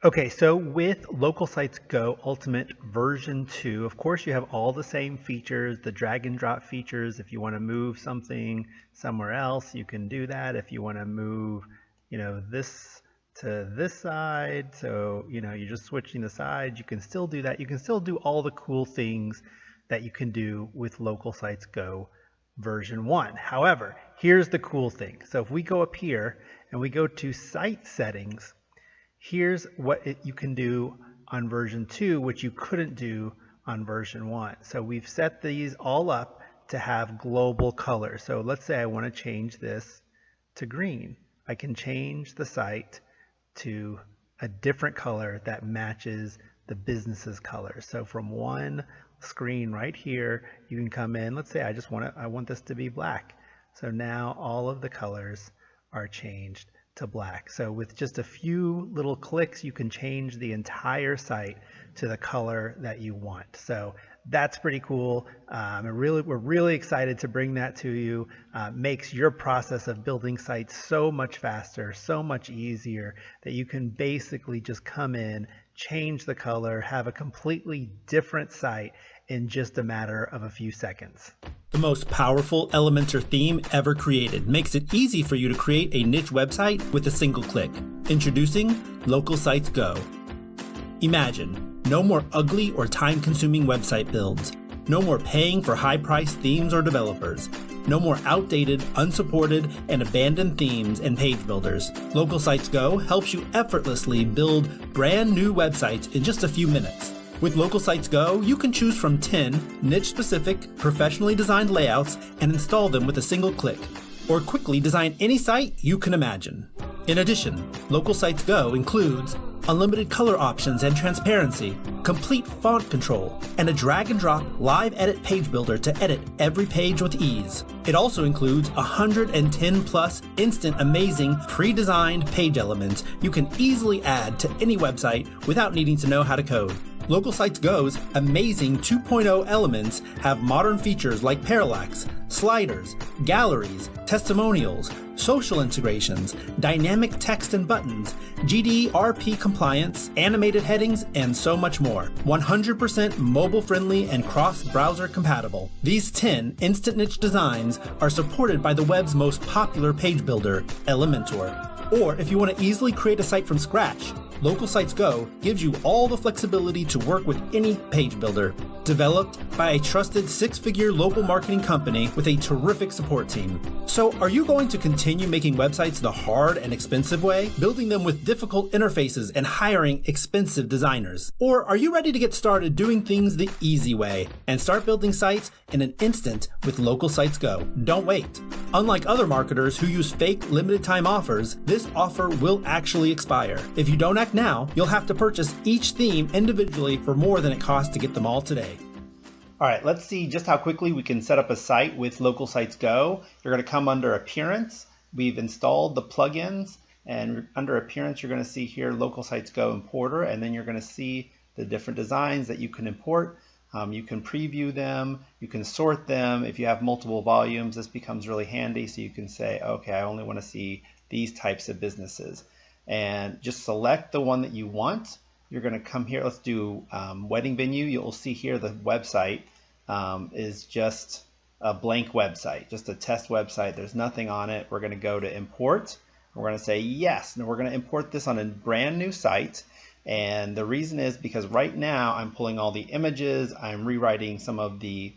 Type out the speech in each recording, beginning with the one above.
Okay, so with LocalSitesGo Ultimate version 2, of course you have all the same features, the drag and drop features. If you want to move something somewhere else, you can do that. If you want to move, this to this side, so, you're just switching the sides, you can still do that. You can still do all the cool things that you can do with LocalSitesGo version 1. However, here's the cool thing. So if we go up here and we go to Site Settings, here's what you can do on version 2, which you couldn't do on version 1. So we've set these all up to have global color. So let's say I want to change this to green. I can change the site to a different color that matches the business's color. So from one screen right here, you can come in. Let's say I want this to be black. So now all of the colors are changed to black. So with just a few little clicks, you can change the entire site to the color that you want. So that's pretty cool. We're really excited to bring that to you. Makes your process of building sites so much faster, so much easier, that you can basically just come in, change the color, have a completely different site in just a matter of a few seconds. The most powerful Elementor theme ever created makes it easy for you to create a niche website with a single click. Introducing LocalSitesGo. Imagine no more ugly or time-consuming website builds. No more paying for high-priced themes or developers. No more outdated, unsupported, and abandoned themes and page builders. LocalSitesGo helps you effortlessly build brand new websites in just a few minutes. With LocalSitesGo, you can choose from 10 niche-specific, professionally designed layouts and install them with a single click, or quickly design any site you can imagine. In addition, LocalSitesGo includes unlimited color options and transparency, complete font control, and a drag-and-drop live edit page builder to edit every page with ease. It also includes 110+ instant amazing pre-designed page elements you can easily add to any website without needing to know how to code. LocalSitesGo's amazing 2.0 elements have modern features like parallax, sliders, galleries, testimonials, social integrations, dynamic text and buttons, GDPR compliance, animated headings, and so much more. 100% mobile-friendly and cross-browser compatible. These 10 instant niche designs are supported by the web's most popular page builder, Elementor. Or if you want to easily create a site from scratch, LocalSitesGo gives you all the flexibility to work with any page builder. Developed by a trusted 6-figure local marketing company with a terrific support team. So are you going to continue making websites the hard and expensive way, building them with difficult interfaces and hiring expensive designers? Or are you ready to get started doing things the easy way and start building sites in an instant with LocalSitesGo? Don't wait. Unlike other marketers who use fake limited time offers, this offer will actually expire. If you don't act now, you'll have to purchase each theme individually for more than it costs to get them all today. All right, let's see just how quickly we can set up a site with LocalSitesGo. You're going to come under Appearance. We've installed the plugins, and under Appearance, you're going to see here LocalSitesGo Importer, and then you're going to see the different designs that you can import. You can preview them, you can sort them. If you have multiple volumes, this becomes really handy, so you can say, okay, I only want to see these types of businesses. And just select the one that you want. You're going to come here, let's do wedding venue. You'll see here the website is just a blank website, just a test website. There's nothing on it. We're going to go to import. We're going to say yes. Now we're going to import this on a brand new site. And the reason is because right now I'm pulling all the images, I'm rewriting some of the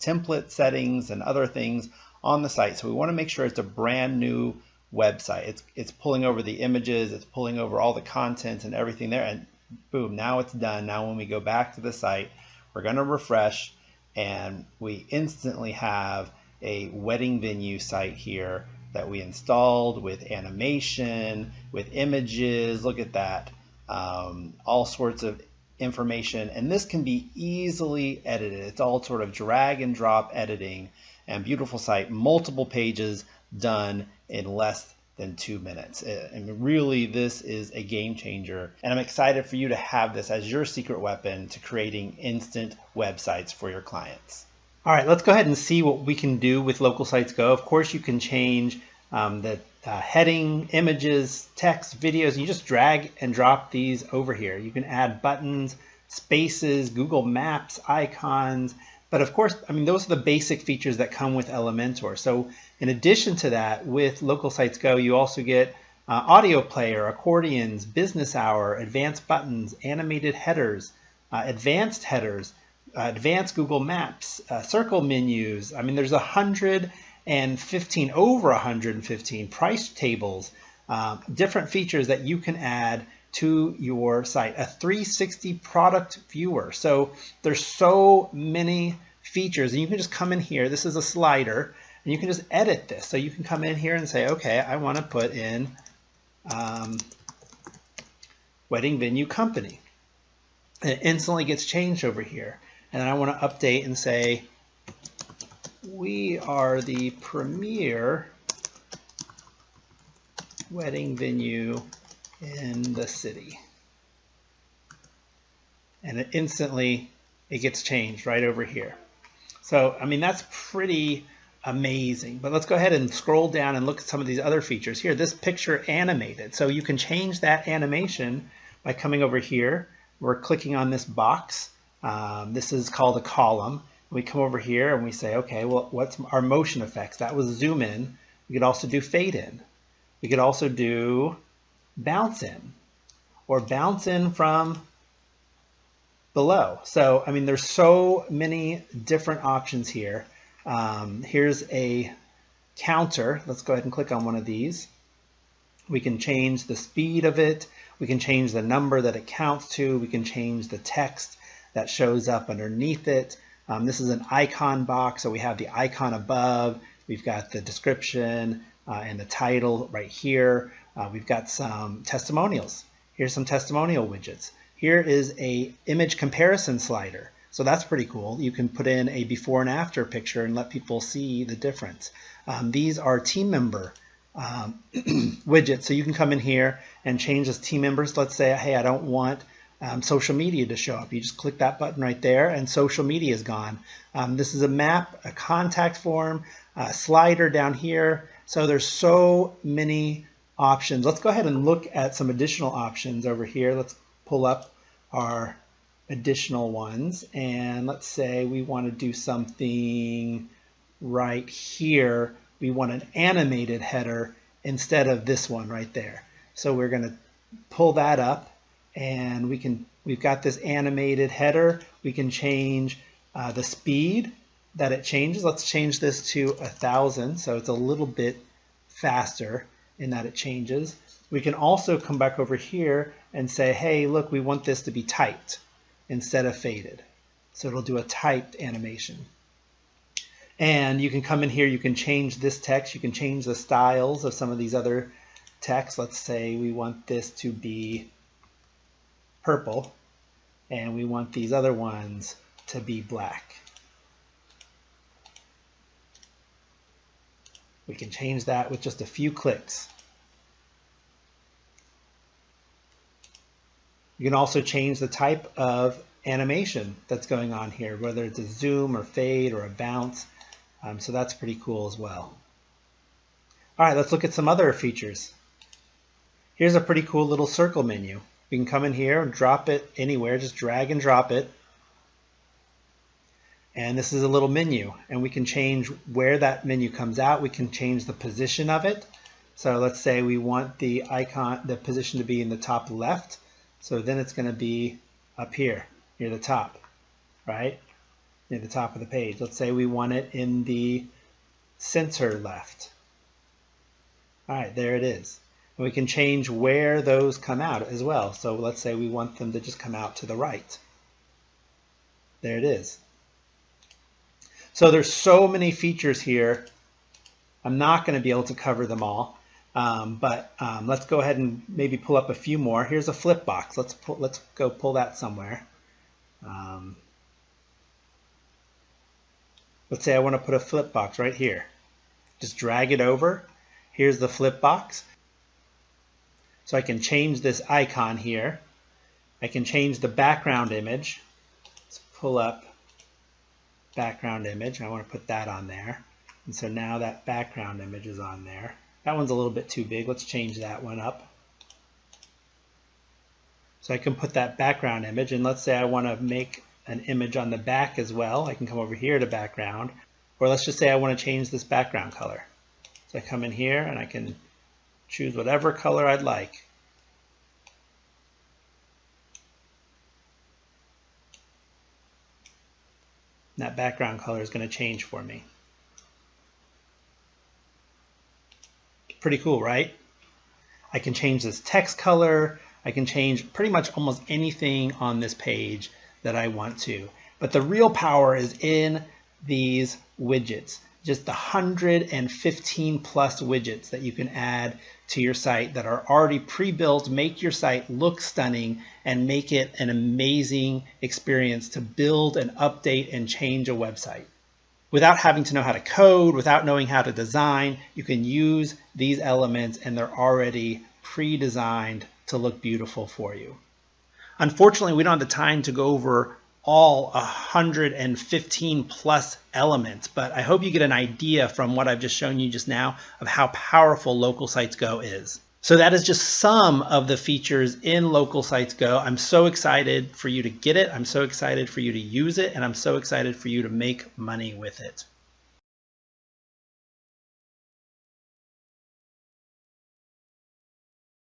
template settings and other things on the site. So we want to make sure it's a brand new website. It's pulling over the images, it's pulling over all the content and everything there, and boom, now it's done. Now when we go back to the site, we're going to refresh, and we instantly have a wedding venue site here that we installed with animation, with images. Look at that. All sorts of information, and this can be easily edited. It's all sort of drag and drop editing, and beautiful site, multiple pages done in less than 2 minutes. And really, this is a game changer, and I'm excited for you to have this as your secret weapon to creating instant websites for your clients. All right, let's go ahead and see what we can do with LocalSitesGo. Of course, you can change the heading, images, text, videos. You just drag and drop these over here. You can add buttons, spaces, Google Maps, icons. But of course, I mean, those are the basic features that come with Elementor. So in addition to that, with Local Sites Go, you also get audio player, accordions, business hour, advanced buttons, animated headers, advanced Google Maps, circle menus. I mean, there's 115, over 115 price tables, different features that you can add to your site. A 360 product viewer. So there's so many features, and you can just come in here. This is a slider, and you can just edit this. So you can come in here and say, okay, I want to put in wedding venue company. And it instantly gets changed over here. And then I want to update and say, we are the premier wedding venue in the city. And it instantly, it gets changed right over here. So, I mean, that's pretty amazing. But let's go ahead and scroll down and look at some of these other features. Here, this picture animated. So you can change that animation by coming over here. We're clicking on this box. This is called a column. We come over here and we say, okay, well, what's our motion effects? That was zoom in. We could also do fade in. We could also do bounce in, or bounce in from below. So, I mean, there's so many different options here. Here's a counter. Let's go ahead and click on one of these. We can change the speed of it. We can change the number that it counts to. We can change the text that shows up underneath it. This is an icon box, so we have the icon above. We've got the description and the title right here. We've got some testimonials. Here's some testimonial widgets. Here is a image comparison slider. So that's pretty cool. You can put in a before and after picture and let people see the difference. These are team member widgets. So you can come in here and change as team members. Let's say, hey, I don't want social media to show up. You just click that button right there and social media is gone. This is a map, a contact form, a slider down here. So there's so many options. Let's go ahead and look at some additional options over here. Let's pull up our additional ones, and let's say we want to do something right here. We want an animated header instead of this one right there. So we're going to pull that up, and we've got this animated header. We can change the speed that it changes. Let's change this to 1,000, so it's a little bit faster in that it changes. We can also come back over here and say, hey, look, we want this to be typed instead of faded. So it'll do a typed animation. And you can come in here, you can change this text, you can change the styles of some of these other texts. Let's say we want this to be purple, and we want these other ones to be black. We can change that with just a few clicks. You can also change the type of animation that's going on here, whether it's a zoom or fade or a bounce. So that's pretty cool as well. All right, let's look at some other features. Here's a pretty cool little circle menu. We can come in here and drop it anywhere, just drag and drop it. And this is a little menu, and we can change where that menu comes out. We can change the position of it. So let's say we want the icon, the position to be in the top left. So then it's going to be up here near the top, right? Near the top of the page. Let's say we want it in the center left. All right, there it is. And we can change where those come out as well. So let's say we want them to just come out to the right. There it is. So there's so many features here. I'm not going to be able to cover them all. But let's go ahead and maybe pull up a few more. Here's a flip box. Let's go pull that somewhere. Let's say I want to put a flip box right here. Just drag it over. Here's the flip box. So I can change this icon here. I can change the background image. Let's pull up background image. I want to put that on there. And so now that background image is on there. That one's a little bit too big. Let's change that one up. So I can put that background image, and let's say I want to make an image on the back as well. I can come over here to background, or let's just say I want to change this background color. So I come in here and I can choose whatever color I'd like. And that background color is going to change for me. Pretty cool, right? I can change this text color. I can change pretty much almost anything on this page that I want to. But the real power is in these widgets. Just the 115 plus widgets that you can add to your site that are already pre-built, make your site look stunning and make it an amazing experience to build and update and change a website. Without having to know how to code, without knowing how to design, you can use these elements and they're already pre-designed to look beautiful for you. Unfortunately, we don't have the time to go over all 115 plus elements, but I hope you get an idea from what I've just shown you just now of how powerful LocalSitesGo is. So that is just some of the features in LocalSitesGo. I'm so excited for you to get it. I'm so excited for you to use it, and I'm so excited for you to make money with it.